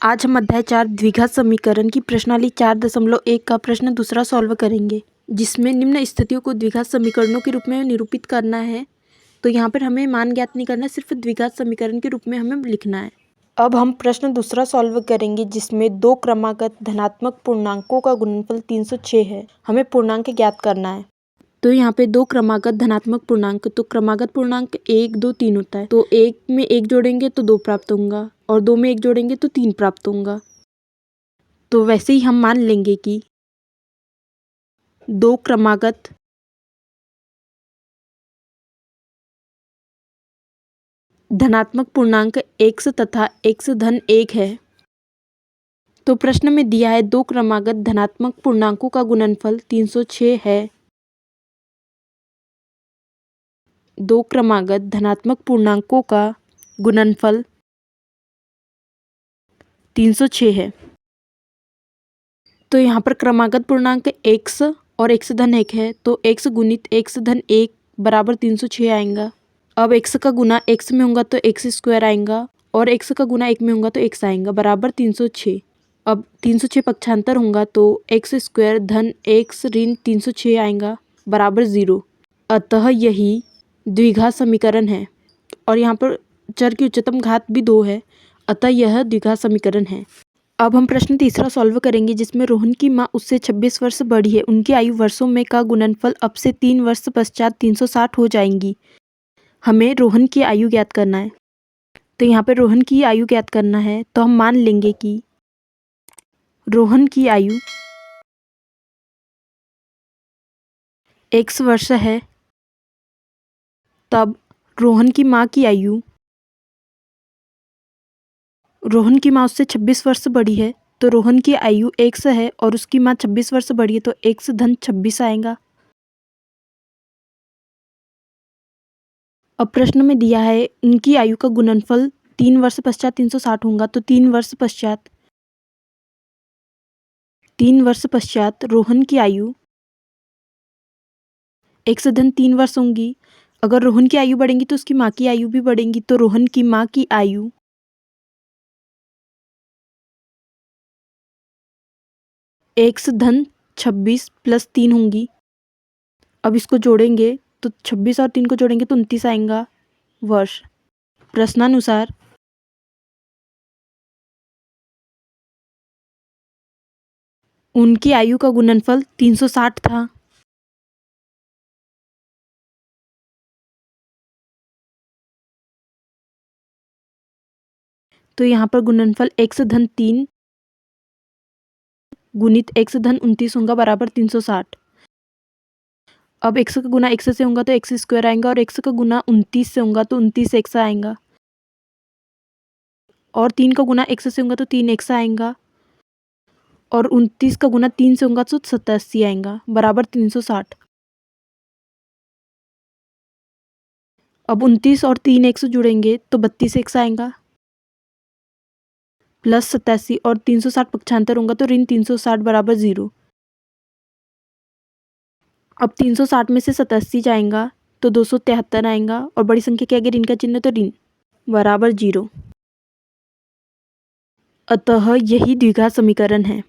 आज हम अध्याय 4 द्विघात समीकरण की प्रश्नावली 4.1 का प्रश्न दूसरा सॉल्व करेंगे, जिसमें निम्न स्थितियों को द्विघात समीकरणों के रूप में निरूपित करना है। तो यहाँ पर हमें मान ज्ञात नहीं करना, सिर्फ द्विघात समीकरण के रूप में हमें लिखना है। अब हम प्रश्न दूसरा सॉल्व करेंगे, जिसमें दो क्रमागत धनात्मक पूर्णांकों का गुणनफल 306 है। हमें पूर्णांक ज्ञात करना है। तो यहाँ पे दो क्रमागत धनात्मक पूर्णांक, तो क्रमागत पूर्णांक 1, 2, 3 होता है। तो 1 में 1 जोड़ेंगे तो 2 प्राप्त होगा और 2 में 1 जोड़ेंगे तो 3 प्राप्त होगा। तो वैसे ही हम मान लेंगे कि दो क्रमागत धनात्मक पूर्णांक x तथा x धन 1 है। तो प्रश्न में दिया है दो क्रमागत धनात्मक पूर्णांकों का गुणनफल 306 है। दो क्रमागत धनात्मक पूर्णांकों का गुणनफल 306 है। तो यहाँ पर क्रमागत पूर्णांक x और x धन 1 है, तो x गुणित x धन 1 बराबर 306 आएगा। अब x का गुना x में होगा तो x स्क्वायर आएगा और x का गुना 1 में होगा तो x आएगा बराबर 306। अब 306 पक्षांतर होगा तो x स्क्वायर धन x ऋण 306 आएगा बराबर 0। अतः यही द्विघात समीकरण है और यहाँ पर चर की उच्चतम घात भी 2 है, अतः यह द्विघात समीकरण है। अब हम प्रश्न तीसरा सॉल्व करेंगे, जिसमें रोहन की माँ उससे 26 वर्ष बड़ी है। उनकी आयु वर्षों में का गुणनफल अब से 3 वर्ष पश्चात 360 हो जाएंगी। हमें रोहन की आयु ज्ञात करना है। तो यहाँ पे रोहन की आयु ज्ञात करना है, तो हम मान लेंगे कि रोहन की आयु x वर्ष है। तब रोहन की माँ उससे 26 वर्ष बड़ी है, तो रोहन की आयु x है और उसकी माँ 26 वर्ष बड़ी है, तो x धन 26 आएगा। अब प्रश्न में दिया है उनकी आयु का गुणनफल 3 वर्ष पश्चात 360 होगा, तो 3 वर्ष पश्चात रोहन की आयु x धन 3 वर्ष होंगी। अगर रोहन की आयु बढ़ेंगी तो उसकी माँ की आयु भी बढ़ेंगी, तो रोहन की माँ की आयु x धन 26 प्लस 3 होंगी। अब इसको जोड़ेंगे तो 26 और 3 को जोड़ेंगे तो 29 आएगा वर्ष। प्रश्नानुसार उनकी आयु का गुणनफल 360 था। तो यहाँ पर गुणनफल x धन 3 गुणित x धन 29 होगा बराबर 360। अब x का गुना x से होगा तो x स्क्वायर आएगा और x का गुना 29 से होगा तो 29x आएगा और 3 का गुना x से होगा तो 3x आएगा और 29 का गुना 3 से होगा तो 87 आएगा बराबर 360। अब 29 और 3x जुड़ेंगे तो 32x आएगा प्लस 87 और 360 पक्षांतर होगा तो ऋण 360 बराबर 0। अब 360 में से 87 जाएगा तो 273 आएगा और बड़ी संख्या के आगे ऋण का चिन्ह तो ऋण बराबर 0। अतः यही द्विघात समीकरण है।